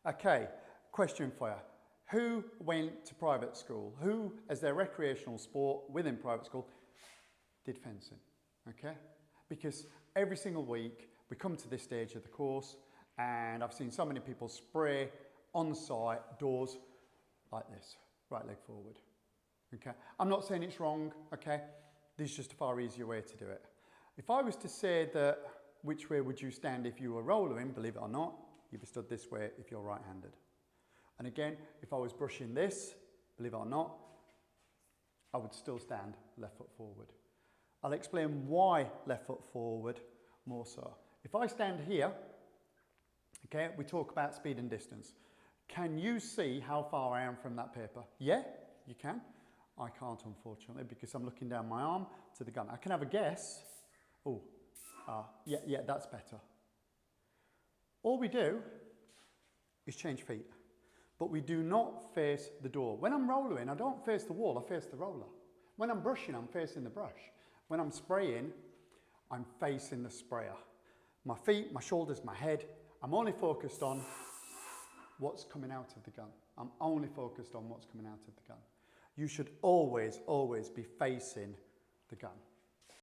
Okay, question for you. Who went to private school? Who, as their recreational sport within private school, did fencing? Okay? Because every single week we come to this stage of the course and I've seen so many people spray on site doors like this, right leg forward. Okay? I'm not saying it's wrong, okay? There's just a far easier way to do it. If I was to say that, which way would you stand if you were rollering, believe it or not, you'd be stood this way if you're right-handed. And again, if I was brushing this, believe it or not, I would still stand left foot forward. I'll explain why left foot forward more so. If I stand here, okay, we talk about speed and distance. Can you see how far I am from that paper? Yeah, you can. I can't, unfortunately, because I'm looking down my arm to the gun. I can have a guess. Oh, yeah, that's better. All we do is change feet, but we do not face the door. When I'm rolling, I don't face the wall, I face the roller. When I'm brushing, I'm facing the brush. When I'm spraying, I'm facing the sprayer. My feet, my shoulders, my head, I'm only focused on what's coming out of the gun. I'm only focused on what's coming out of the gun. You should always, always be facing the gun.